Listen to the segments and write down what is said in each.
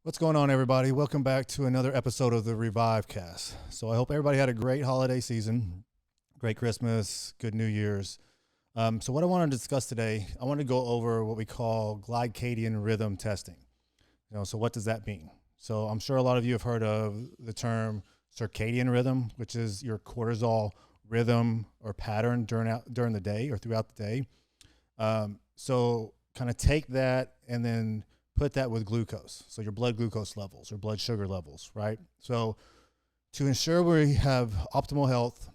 What's going on, everybody? Welcome back to another episode of the REVIVECAST. So I hope everybody had a great holiday season, great Christmas, good New Year's. So what I want to discuss today, I want to go over what we call Glycadian rhythm testing. So what does that mean? So I'm sure a lot of you have heard of the term circadian rhythm, which is your cortisol rhythm or pattern during the day or throughout the day. So kind of take that and then put that with glucose. So your blood glucose levels or blood sugar levels, right? So to ensure we have optimal health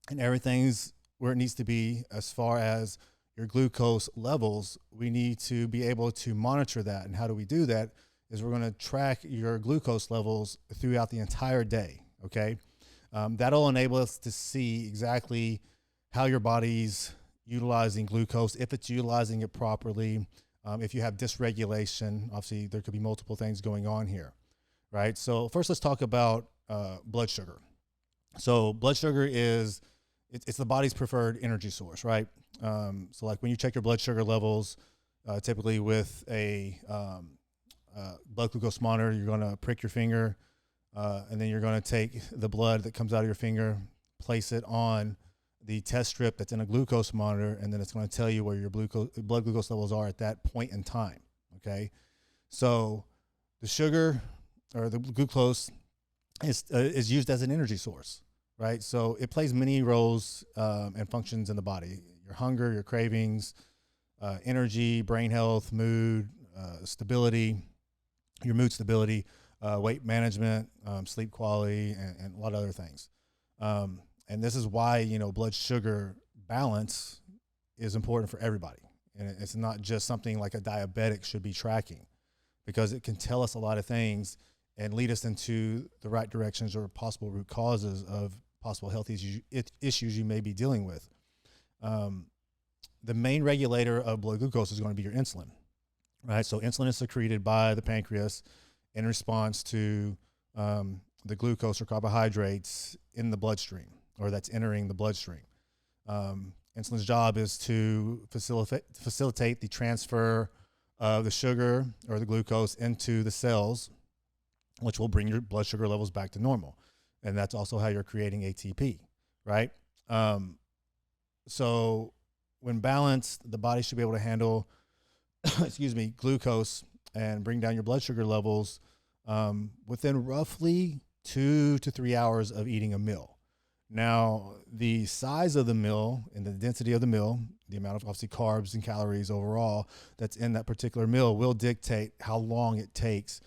and everything's where it needs to be as far as your glucose levels, we need to be able to monitor that. And how do we do that? Is we're going to track your glucose levels throughout the entire day, okay? That'll enable us to see exactly how your body's utilizing glucose, if it's utilizing it properly. If you have dysregulation, obviously there could be multiple things going on here, right? So first let's talk about blood sugar. So blood sugar is, it's the body's preferred energy source, right? So like when you check your blood sugar levels, typically with a blood glucose monitor, you're gonna prick your finger and then you're gonna take the blood that comes out of your finger, place it on the test strip that's in a glucose monitor, and then it's going to tell you where your blood glucose levels are at that point in time, okay? So the sugar or the glucose is used as an energy source, right? So it plays many roles and functions in the body. Your hunger, your cravings, energy, brain health, mood, stability, your mood stability, weight management, sleep quality, and a lot of other things. And this is why, blood sugar balance is important for everybody. And it's not just something like a diabetic should be tracking, because it can tell us a lot of things and lead us into the right directions or possible root causes of possible health issues you may be dealing with. The main regulator of blood glucose is going to be your insulin, right? So insulin is secreted by the pancreas in response to the glucose or carbohydrates in the bloodstream, or that's entering the bloodstream. Insulin's job is to facilitate the transfer of the sugar or the glucose into the cells, which will bring your blood sugar levels back to normal. And that's also how you're creating ATP, right? So when balanced, the body should be able to handle, glucose and bring down your blood sugar levels within roughly 2 to 3 hours of eating a meal. Now, the size of the meal and the density of the meal, the amount of obviously carbs and calories overall that's in that particular meal will dictate how long it takes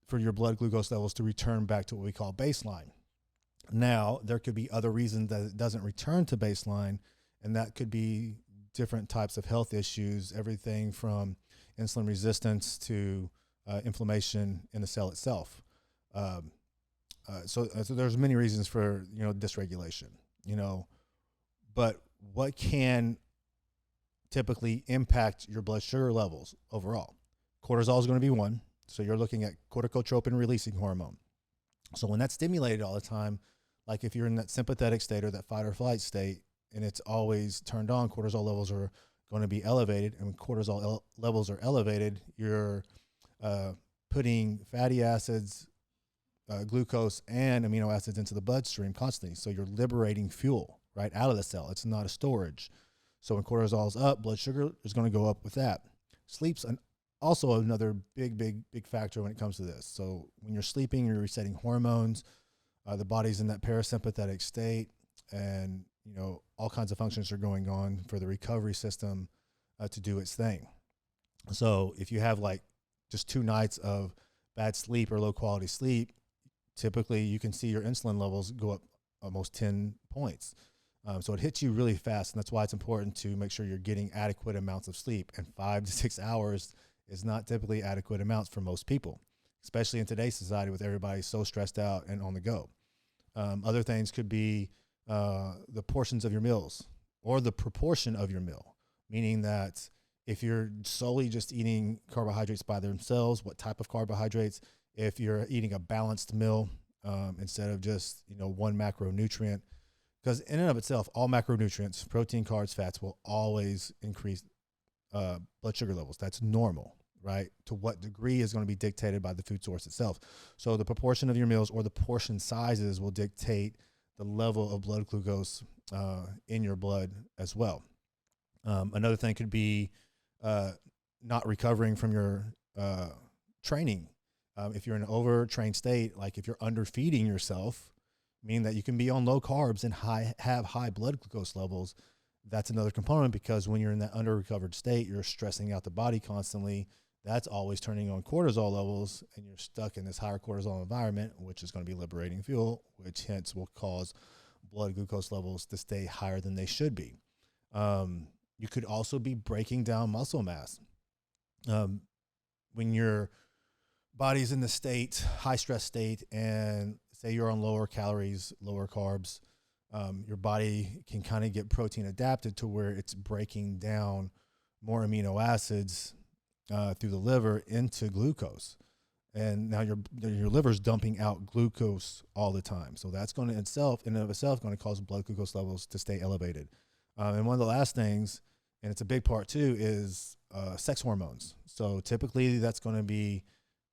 for your blood glucose levels to return back to what we call baseline. Now, there could be other reasons that it doesn't return to baseline, and that could be different types of health issues, everything from insulin resistance to inflammation in the cell itself. So there's many reasons for, dysregulation, but what can typically impact your blood sugar levels overall? Cortisol is going to be one. So you're looking at corticotropin releasing hormone. So when that's stimulated all the time, like if you're in that sympathetic state or that fight or flight state, and it's always turned on, cortisol levels are going to be elevated. And when cortisol levels are elevated, you're putting fatty acids, glucose and amino acids into the bloodstream constantly. So you're liberating fuel right out of the cell. It's not a storage. So when cortisol is up, blood sugar is going to go up with that. Sleep's also another big factor when it comes to this. So when you're sleeping, you're resetting hormones. The body's in that parasympathetic state, and all kinds of functions are going on for the recovery system to do its thing. So if you have like just 2 nights of bad sleep or low quality sleep, typically you can see your insulin levels go up almost 10 points. So it hits you really fast, and that's why it's important to make sure you're getting adequate amounts of sleep. And 5 to 6 hours is not typically adequate amounts for most people, especially in today's society with everybody so stressed out and on the go. Other things could be the portions of your meals or the proportion of your meal, meaning that if you're solely just eating carbohydrates by themselves, what type of carbohydrates? If you're eating a balanced meal instead of just one macronutrient, because in and of itself, all macronutrients, protein, carbs, fats, will always increase blood sugar levels. That's normal. right? To what degree is going to be dictated by the food source itself. So the proportion of your meals or the portion sizes will dictate the level of blood glucose in your blood as well. Another thing could be not recovering from your training. If you're in an overtrained state, like if you're underfeeding yourself, meaning that you can be on low carbs and have high blood glucose levels, that's another component, because when you're in that under-recovered state, you're stressing out the body constantly. That's always turning on cortisol levels, and you're stuck in this higher cortisol environment, which is going to be liberating fuel, which hence will cause blood glucose levels to stay higher than they should be. You could also be breaking down muscle mass. When your body's in the state, high stress state, and say you're on lower calories, lower carbs, your body can kind of get protein adapted to where it's breaking down more amino acids through the liver into glucose. And now your liver's dumping out glucose all the time. So that's going to in and of itself going to cause blood glucose levels to stay elevated. And one of the last things, and it's a big part too, is sex hormones. So typically that's going to be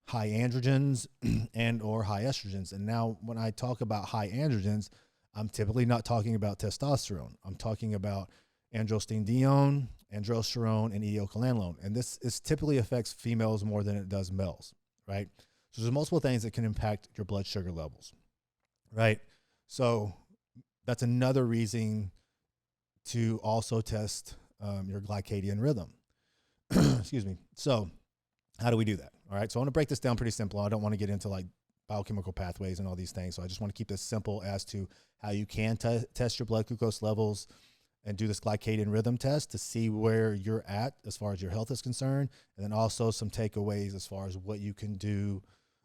high androgens and or high estrogens. And now when I talk about high androgens, I'm typically not talking about testosterone. I'm talking about androstenedione, androsterone, and iocalanolone. And this typically affects females more than it does males, right? So there's multiple things that can impact your blood sugar levels, right? So that's another reason to also test your glycadian rhythm. Excuse me. So how do we do that? All right. So I want to break this down pretty simple. I don't want to get into like biochemical pathways and all these things. So I just want to keep this simple as to how you can test your blood glucose levels and do this glycadian rhythm test to see where you're at as far as your health is concerned. And then also some takeaways as far as what you can do,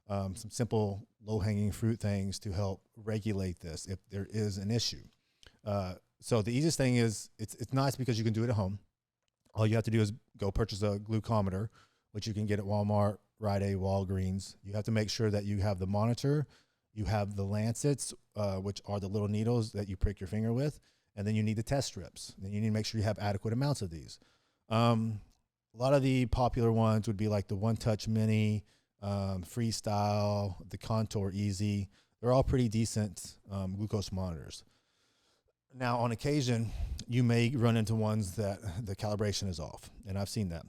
some simple low-hanging fruit things to help regulate this if there is an issue. So the easiest thing is it's nice because you can do it at home. All you have to do is go purchase a glucometer, which you can get at Walmart, Rite Aid, Walgreens. You have to make sure that you have the monitor, you have the lancets, which are the little needles that you prick your finger with, and then you need the test strips. Then you need to make sure you have adequate amounts of these. A lot of the popular ones would be like the One Touch Mini, Freestyle, the Contour Easy. They're all pretty decent glucose monitors. Now, on occasion, you may run into ones that the calibration is off, and I've seen that.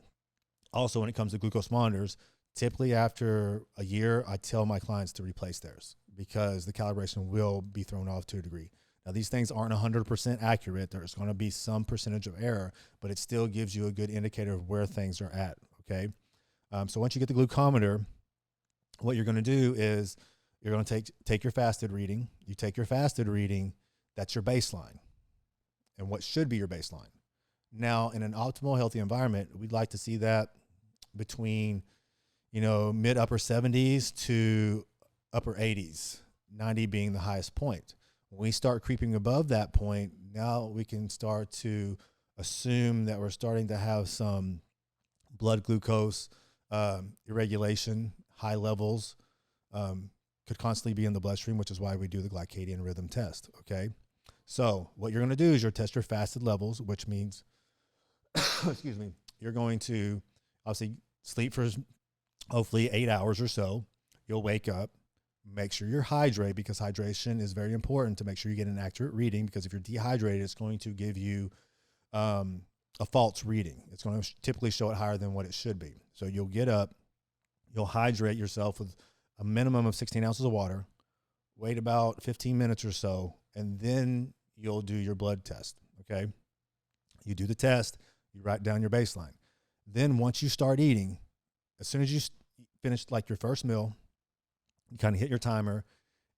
Also, when it comes to glucose monitors, typically after a year, I tell my clients to replace theirs because the calibration will be thrown off to a degree. Now, these things aren't 100% accurate. There's going to be some percentage of error, but it still gives you a good indicator of where things are at, okay? So once you get the glucometer, what you're going to do is you're going to take your fasted reading. You take your fasted reading, that's your baseline and what should be your baseline. Now, in an optimal healthy environment, we'd like to see that between, mid upper 70s to upper 80s, 90 being the highest point. When we start creeping above that point, now we can start to assume that we're starting to have some blood glucose irregulation, high levels, could constantly be in the bloodstream, which is why we do the glycadian rhythm test, okay? So what you're going to do is you'll test your fasted levels, which means, excuse me, you're going to obviously sleep for hopefully 8 hours or so. You'll wake up, make sure you're hydrated because hydration is very important to make sure you get an accurate reading, because if you're dehydrated, it's going to give you a false reading. It's going to typically show it higher than what it should be. So you'll get up, you'll hydrate yourself with a minimum of 16 ounces of water, wait about 15 minutes or so, and then you'll do your blood test, okay? You do the test, you write down your baseline. Then once you start eating, as soon as you finish like your first meal, you kind of hit your timer,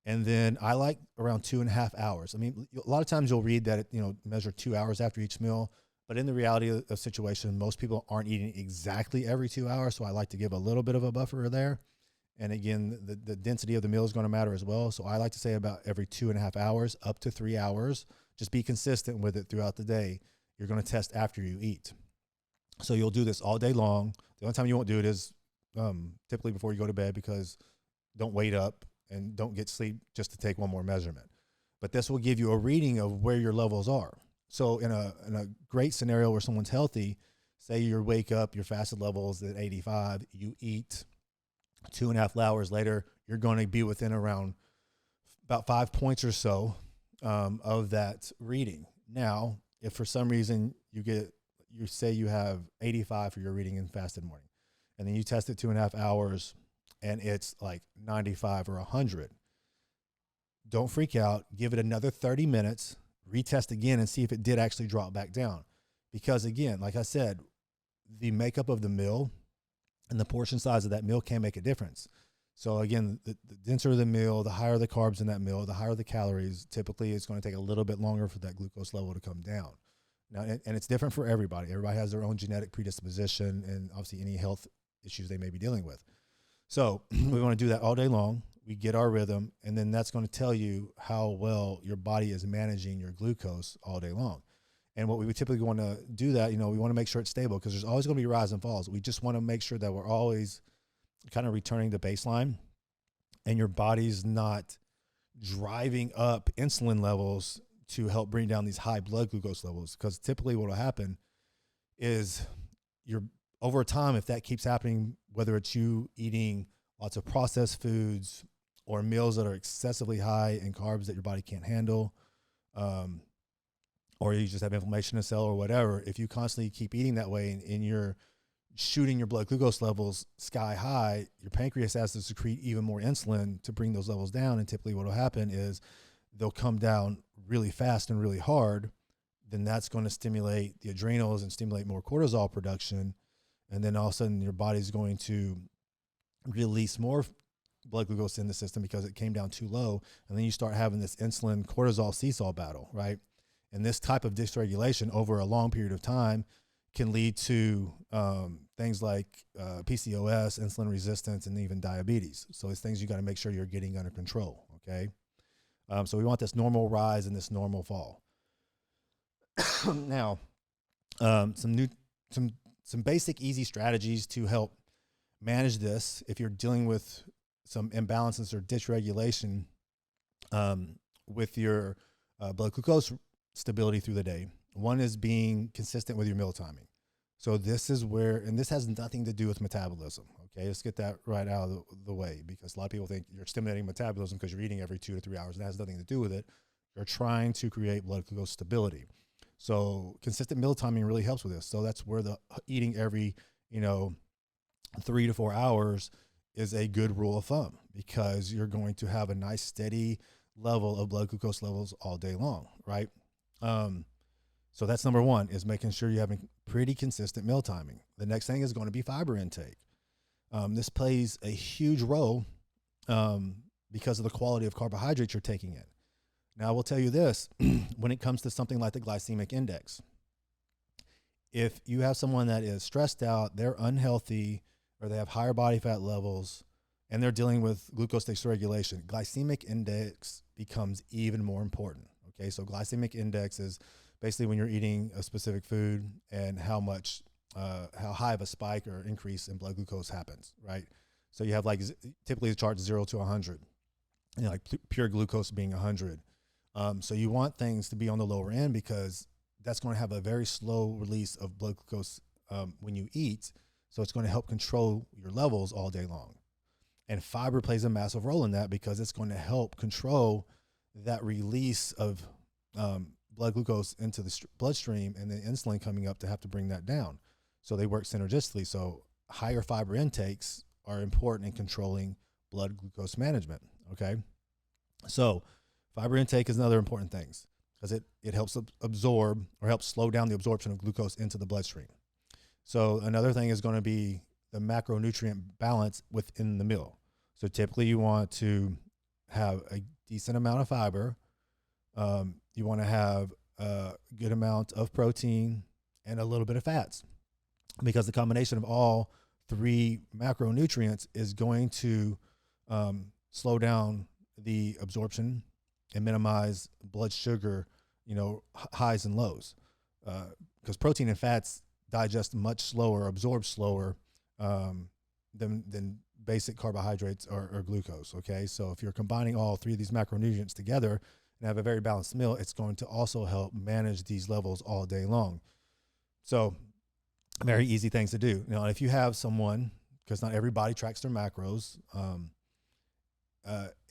and then I like around 2.5 hours. I mean, a lot of times you'll read that it, measure 2 hours after each meal, but in the reality of the situation, most people aren't eating exactly every 2 hours, so I like to give a little bit of a buffer there. And again, the density of the meal is going to matter as well. So I like to say about every 2.5 hours, up to 3 hours. Just be consistent with it throughout the day. You're going to test after you eat. So you'll do this all day long. The only time you won't do it is typically before you go to bed, because don't wait up and don't get sleep just to take one more measurement. But this will give you a reading of where your levels are. So in a great scenario where someone's healthy, say you wake up, your fasted levels at 85, you eat 2.5 hours later, you're going to be within around about 5 points or so of that reading. Now, if for some reason you say you have 85 for your reading in fasted morning, and then you test it 2.5 hours and it's like 95 or 100, don't freak out. Give it another 30 minutes, retest again, and see if it did actually drop back down. Because again, like I said, the makeup of the meal and the portion size of that meal can make a difference. So again, the denser the meal, the higher the carbs in that meal, the higher the calories. Typically, it's going to take a little bit longer for that glucose level to come down. Now, and it's different for everybody. Everybody has their own genetic predisposition and obviously any health issues they may be dealing with. So we want to do that all day long. We get our rhythm, and then that's going to tell you how well your body is managing your glucose all day long. And what we would typically want to do that, we want to make sure it's stable, because there's always going to be rise and falls. We just want to make sure that we're always kind of returning to baseline, and your body's not driving up insulin levels to help bring down these high blood glucose levels. Because typically what will happen is over time, if that keeps happening, whether it's you eating lots of processed foods or meals that are excessively high in carbs that your body can't handle, or you just have inflammation in the cell or whatever, if you constantly keep eating that way and you're shooting your blood glucose levels sky high, your pancreas has to secrete even more insulin to bring those levels down. And typically what will happen is they'll come down really fast and really hard. Then that's going to stimulate the adrenals and stimulate more cortisol production. And then all of a sudden your body's going to release more blood glucose in the system because it came down too low. And then you start having this insulin cortisol seesaw battle, right? And this type of dysregulation over a long period of time can lead to things like PCOS, insulin resistance, and even diabetes. So it's things you got to make sure you're getting under control. Okay. So we want this normal rise and this normal fall. Now, some basic easy strategies to help manage this if you're dealing with some imbalances or dysregulation with your blood glucose stability through the day. One is being consistent with your meal timing. So this is where, and this has nothing to do with metabolism. Okay, let's get that right out of the way, because a lot of people think you're stimulating metabolism because you're eating every 2 to 3 hours. It has nothing to do with it. You're trying to create blood glucose stability. So consistent meal timing really helps with this. So that's where the eating every 3 to 4 hours is a good rule of thumb, because you're going to have a nice steady level of blood glucose levels all day long, right? So that's number one, is making sure you're having pretty consistent meal timing. The next thing is going to be fiber intake. This plays a huge role because of the quality of carbohydrates you're taking in. Now, I will tell you this, when it comes to something like the glycemic index, if you have someone that is stressed out, they're unhealthy, or they have higher body fat levels, and they're dealing with glucose dysregulation, glycemic index becomes even more important. Okay, so glycemic index is basically when you're eating a specific food and how high of a spike or increase in blood glucose happens, right? So you have typically the chart 0 to 100, like pure glucose being 100. So you want things to be on the lower end, because that's going to have a very slow release of blood glucose when you eat. So it's going to help control your levels all day long. And fiber plays a massive role in that, because it's going to help control that release of blood glucose into the bloodstream, and then insulin coming up to have to bring that down. So they work synergistically. So higher fiber intakes are important in controlling blood glucose management. Okay. So fiber intake is another important thing, because it helps absorb, or helps slow down the absorption of glucose into the bloodstream. So another thing is going to be the macronutrient balance within the meal. So typically you want to have a decent amount of fiber. You want to have a good amount of protein and a little bit of fats, because the combination of all three macronutrients is going to slow down the absorption and minimize blood sugar, highs and lows, because protein and fats digest much slower, absorb slower than basic carbohydrates or glucose. Okay, so if you're combining all three of these macronutrients together and have a very balanced meal, it's going to also help manage these levels all day long. So Very easy things to do. Now, if you have someone, because not everybody tracks their macros, and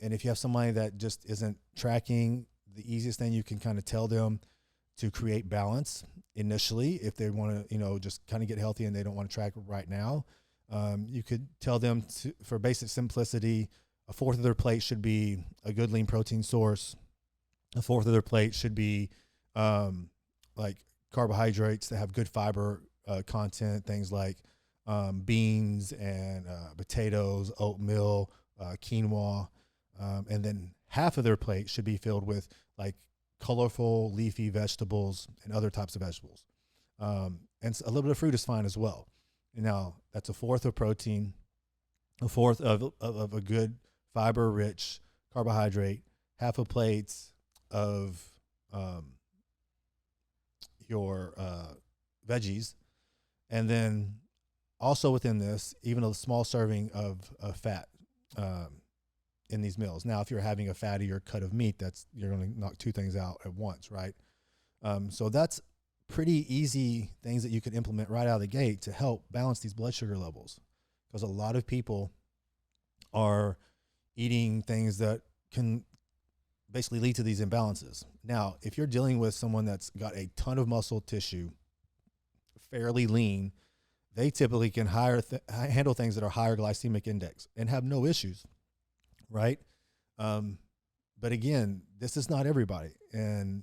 if you have somebody that just isn't tracking, the easiest thing you can kind of tell them to create balance initially, if they want to, just kind of get healthy and they don't want to track right now, you could tell them for basic simplicity, a fourth of their plate should be a good lean protein source. A fourth of their plate should be like carbohydrates that have good fiber content, things like beans and potatoes, oatmeal, quinoa, and then half of their plate should be filled with like colorful leafy vegetables and other types of vegetables. And a little bit of fruit is fine as well. Now, that's a fourth of protein, a fourth of a good fiber-rich carbohydrate, half a plate of your veggies, and then also within this, even a small serving of fat in these meals. Now, if you're having a fattier cut of meat, you're going to knock two things out at once, right? So that's pretty easy things that you could implement right out of the gate to help balance these blood sugar levels, because a lot of people are eating things that can basically lead to these imbalances. Now, if you're dealing with someone that's got a ton of muscle tissue, fairly lean, they typically can handle things that are higher glycemic index and have no issues, right? But again, this is not everybody. And,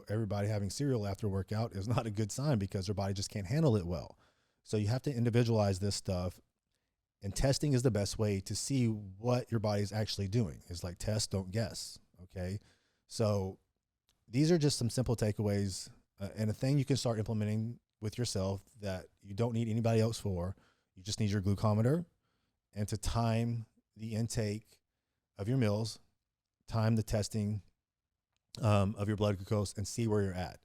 everybody having cereal after workout is not a good sign, because their body just can't handle it well. So you have to individualize this stuff. And testing is the best way to see what your body is actually doing. It's like test, don't guess. Okay. So these are just some simple takeaways and a thing you can start implementing with yourself that you don't need anybody else for. You just need your glucometer and to time the intake of your meals, time the testing of your blood glucose, and see where you're at.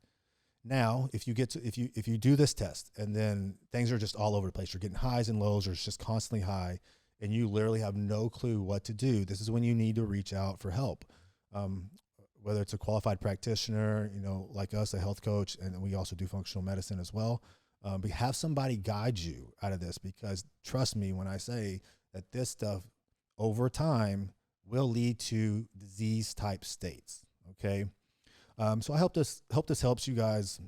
Now, if you do this test and then things are just all over the place, you're getting highs and lows, or it's just constantly high, and you literally have no clue what to do, this is when you need to reach out for help. Whether it's a qualified practitioner, like us, a health coach, and we also do functional medicine as well. But have somebody guide you out of this, because trust me when I say that this stuff over time will lead to disease type states. Okay. So I hope this helps you guys,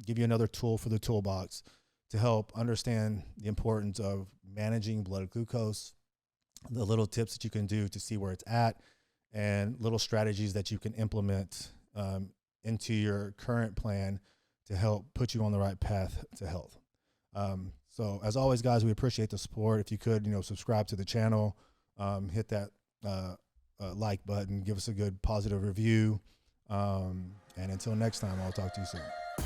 give you another tool for the toolbox to help understand the importance of managing blood glucose, the little tips that you can do to see where it's at, and little strategies that you can implement into your current plan to help put you on the right path to health. So as always, guys, we appreciate the support. If you could, subscribe to the channel, hit that like button, give us a good positive review. And until next time, I'll talk to you soon.